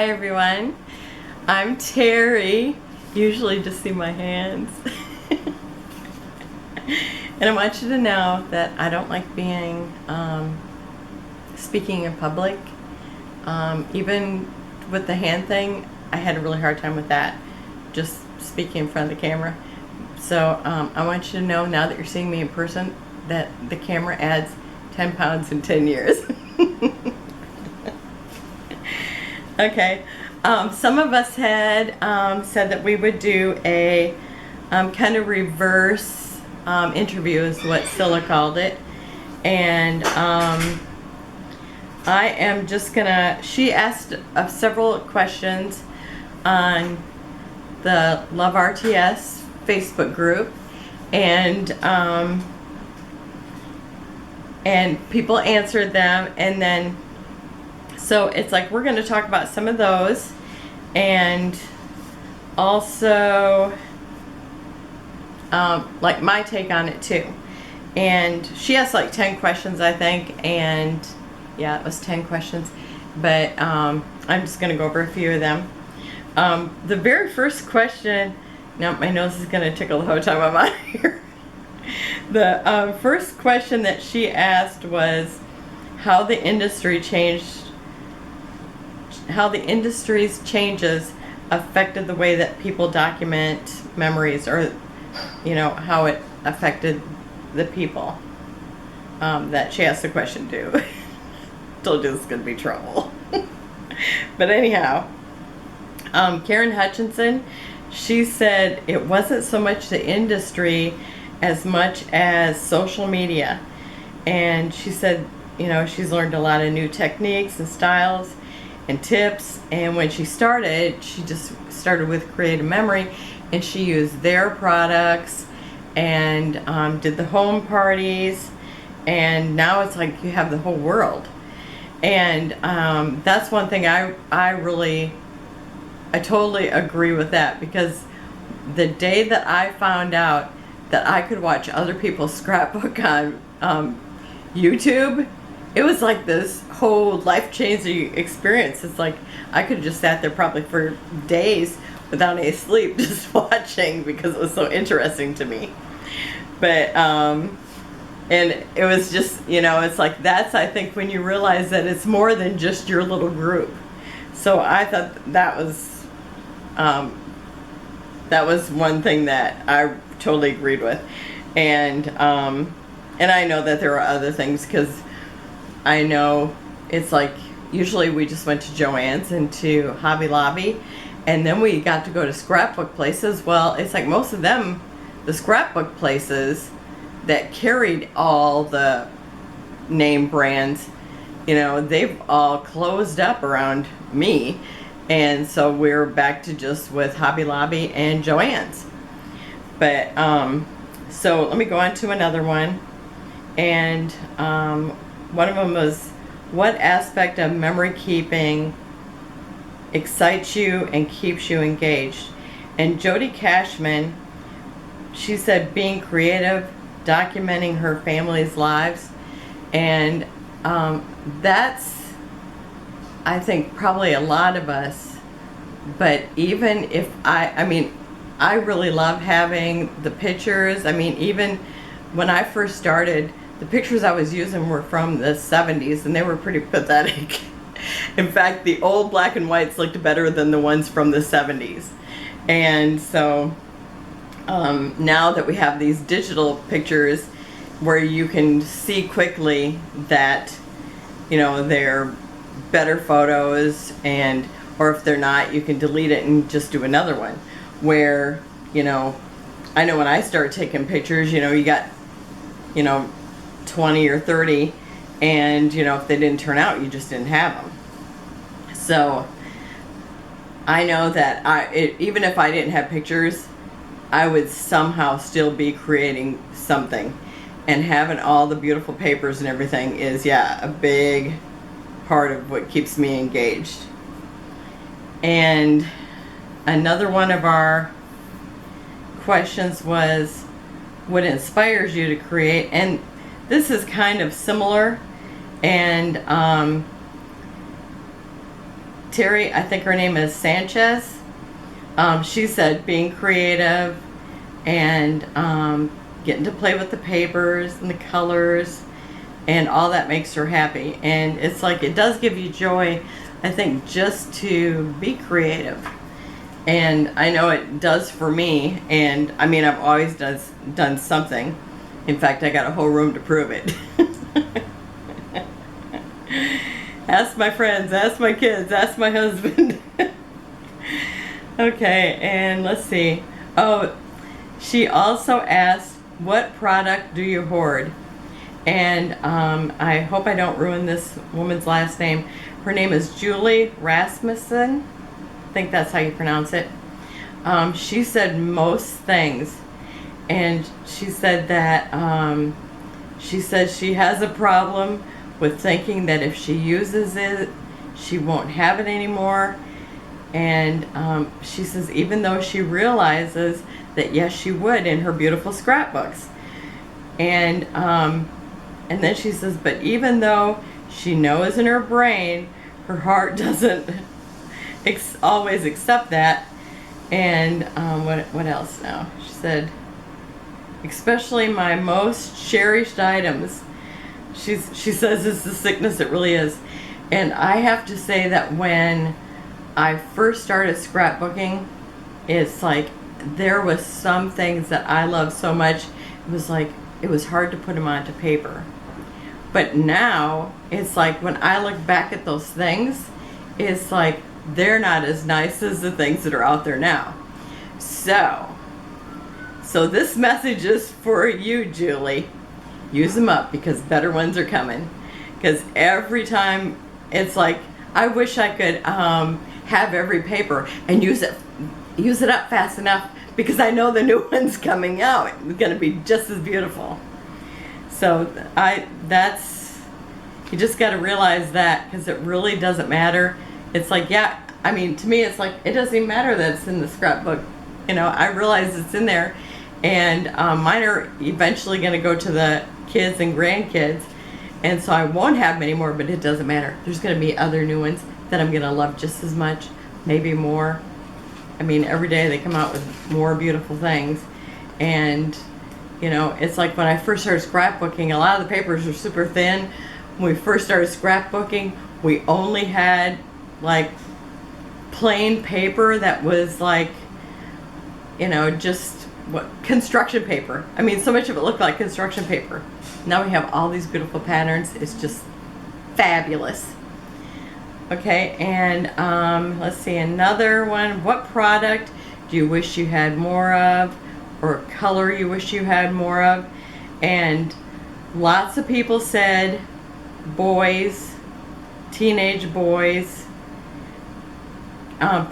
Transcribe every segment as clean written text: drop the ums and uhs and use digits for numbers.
Hi everyone, I'm Teri. Usually just see my hands. And I want you to know that I don't like being speaking in public. Even with the hand thing, I had a really hard time with that, just speaking in front of the camera. So I want you to know, now that you're seeing me in person, that the camera adds 10 pounds in 10 years. Okay, some of us had said that we would do a kind of reverse interview, is what Cilla called it. And I am just gonna, she asked several questions on the Love RTS Facebook group, and people answered them, and then so it's like we're going to talk about some of those, and also like my take on it too. And she asked like 10 questions, I think, and yeah, it was 10 questions, but I'm just going to go over a few of them. The very first question, now my nose is going to tickle the whole time I'm out here. The first question that she asked was how the industry's changes affected the way that people document memories, or you know, how it affected the people that she asked the question to. Told you this is gonna be trouble. But anyhow, Karen Hutchinson, she said it wasn't so much the industry as much as social media. And she said, you know, she's learned a lot of new techniques and styles and tips, and when she started, she just started with Creative Memory, and she used their products and did the home parties, and now it's like you have the whole world. And that's one thing I totally agree with that, because the day that I found out that I could watch other people's scrapbook on YouTube, it was like this whole life-changing experience. It's like I could have just sat there probably for days without any sleep just watching, because it was so interesting to me. But and it was just, you know, it's like, that's, I think, when you realize that it's more than just your little group. So I thought that was one thing that I totally agreed with. And I know that there are other things, because I know it's like usually we just went to Joann's and to Hobby Lobby, and then we got to go to scrapbook places. Well, it's like most of them, the scrapbook places that carried all the name brands, you know, they've all closed up around me, and so we're back to just with Hobby Lobby and Joann's. But so let me go on to another one, and one of them was, what aspect of memory keeping excites you and keeps you engaged? And Jody Cashman, she said being creative, documenting her family's lives. And that's, I think, probably a lot of us. But even if I mean, I really love having the pictures. I mean, even when I first started, the pictures I was using were from the 70s, and they were pretty pathetic. In fact, the old black and whites looked better than the ones from the 70s. And so now that we have these digital pictures where you can see quickly that, you know, they're better photos, and or if they're not, you can delete it and just do another one. Where, you know, I know when I started taking pictures, you know, you got, you know, 20 or 30, and you know, if they didn't turn out, you just didn't have them. So I know that even if I didn't have pictures, I would somehow still be creating something, and having all the beautiful papers and everything is, yeah, a big part of what keeps me engaged. And another one of our questions was, what inspires you to create? And this is kind of similar, and Teri, I think her name is Sanchez. She said being creative and getting to play with the papers and the colors and all that makes her happy. And it's like, it does give you joy, I think, just to be creative. And I know it does for me. And I mean, I've always done something. In fact, I got a whole room to prove it. Ask my friends, ask my kids, ask my husband. Okay, and let's see. Oh, she also asked, what product do you hoard? And I hope I don't ruin this woman's last name. Her name is Julie Rasmussen. I think that's how you pronounce it. She said most things. And she said that she says she has a problem with thinking that if she uses it, she won't have it anymore. And she says even though she realizes that yes, she would in her beautiful scrapbooks. And then she says, but even though she knows in her brain, her heart doesn't always accept that. And what else now? She said, especially my most cherished items. She says it's the sickness, it really is. And I have to say that when I first started scrapbooking, it's like there was some things that I loved so much, it was like it was hard to put them onto paper. But now it's like when I look back at those things, it's like they're not as nice as the things that are out there now. So this message is for you, Julie. Use them up because better ones are coming. Because every time it's like, I wish I could have every paper and use it up fast enough because I know the new one's coming out. It's going to be just as beautiful. So you just got to realize that, because it really doesn't matter. It's like, yeah, I mean, to me, it's like, it doesn't even matter that it's in the scrapbook. You know, I realize it's in there, and mine are eventually going to go to the kids and grandkids, and so I won't have many more, but it doesn't matter. There's going to be other new ones that I'm going to love just as much, maybe more. I mean, every day they come out with more beautiful things. And, you know, it's like when I first started scrapbooking, a lot of the papers were super thin. When we first started scrapbooking, we only had like plain paper that was like, you know, just construction paper. I mean, so much of it looked like construction paper. Now we have all these beautiful patterns. It's just fabulous. Okay, and let's see, another one. What product do you wish you had more of, or color you wish you had more of? And lots of people said boys, teenage boys,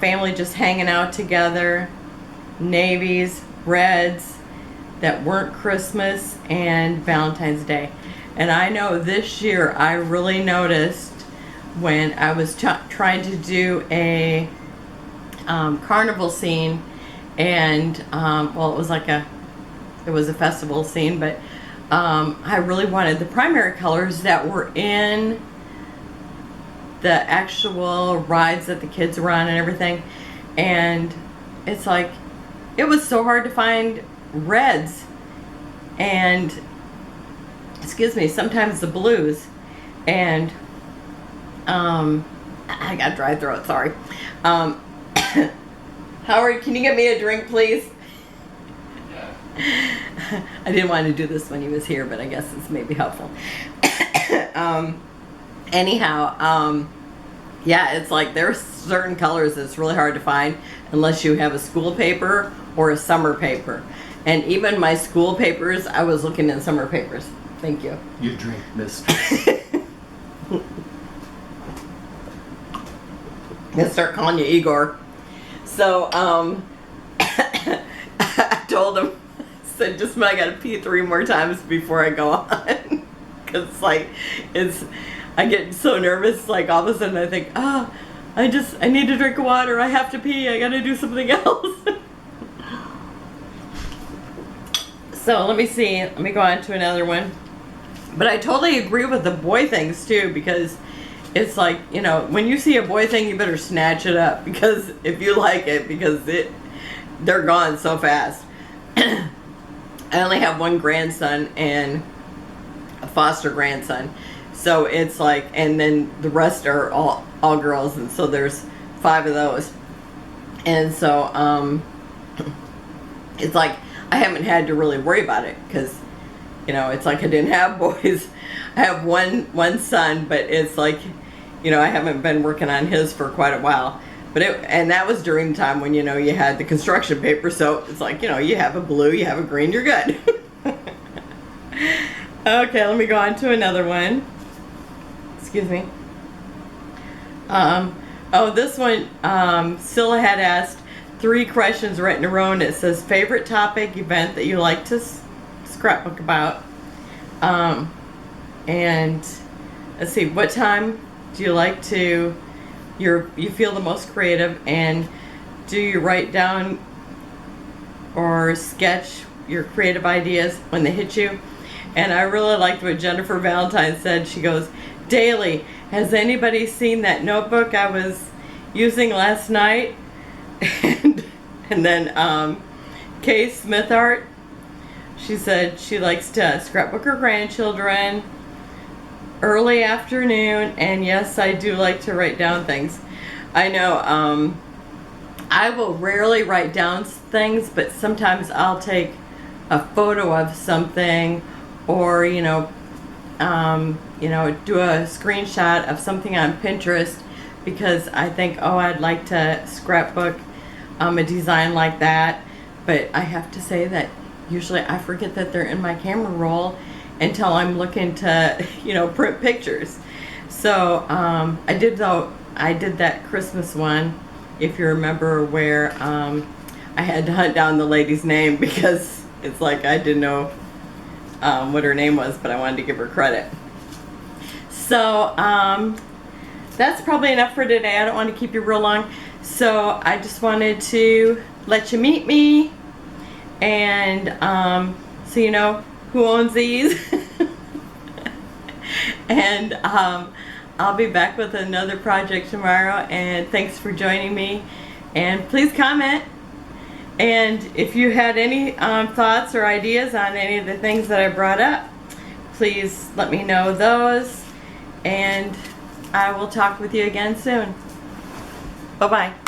family just hanging out together, navies, reds that weren't Christmas, and Valentine's Day. And I know this year I really noticed when I was trying to do a carnival scene, and well, it was a festival scene, but I really wanted the primary colors that were in the actual rides that the kids were on and everything. And it's like, it was so hard to find reds and, excuse me, sometimes the blues. And I got dry throat, sorry. Howard, can you get me a drink, please? I didn't want to do this when he was here, but I guess this may be helpful. Anyhow, yeah, it's like there's certain colors that's really hard to find unless you have a school paper or a summer paper. And even my school papers, I was looking in summer papers. Thank you. You drink, mistress. I'm gonna start calling you Igor. So, I told him, I said, just I gotta pee 3 more times before I go on. Cause I get so nervous, like all of a sudden I think, I need to drink water, I have to pee, I gotta do something else. So let me see, let me go on to another one. But I totally agree with the boy things too, because it's like, you know, when you see a boy thing, you better snatch it up, because if you like it, because they're gone so fast. I only have one grandson and a foster grandson, so it's like, and then the rest are all girls, and so there's 5 of those, and so it's like I haven't had to really worry about it, because, you know, it's like I didn't have boys. I have one son, but it's like, you know, I haven't been working on his for quite a while. But and that was during the time when, you know, you had the construction paper, so it's like, you know, you have a blue, you have a green, you're good. Okay, let me go on to another one. Excuse me. Oh, this one, Cilla had asked 3 questions right in a row, and it says favorite topic, event that you like to scrapbook about. And let's see, what time do you like to, you feel the most creative, and do you write down or sketch your creative ideas when they hit you? And I really liked what Jennifer Valentine said. She goes, daily, has anybody seen that notebook I was using last night? And then Kay Smithart, she said she likes to scrapbook her grandchildren early afternoon, and yes, I do like to write down things. I know I will rarely write down things, but sometimes I'll take a photo of something, or do a screenshot of something on Pinterest, because I think, oh, I'd like to scrapbook a design like that. But I have to say that usually I forget that they're in my camera roll until I'm looking to, print pictures. So I did that Christmas one, if you remember, where I had to hunt down the lady's name, because it's like I didn't know what her name was, but I wanted to give her credit. So that's probably enough for today. I don't want to keep you real long. So I just wanted to let you meet me, and so you know who owns these. And I'll be back with another project tomorrow, and thanks for joining me, and please comment. And if you had any thoughts or ideas on any of the things that I brought up, please let me know those, and I will talk with you again soon. Bye-bye.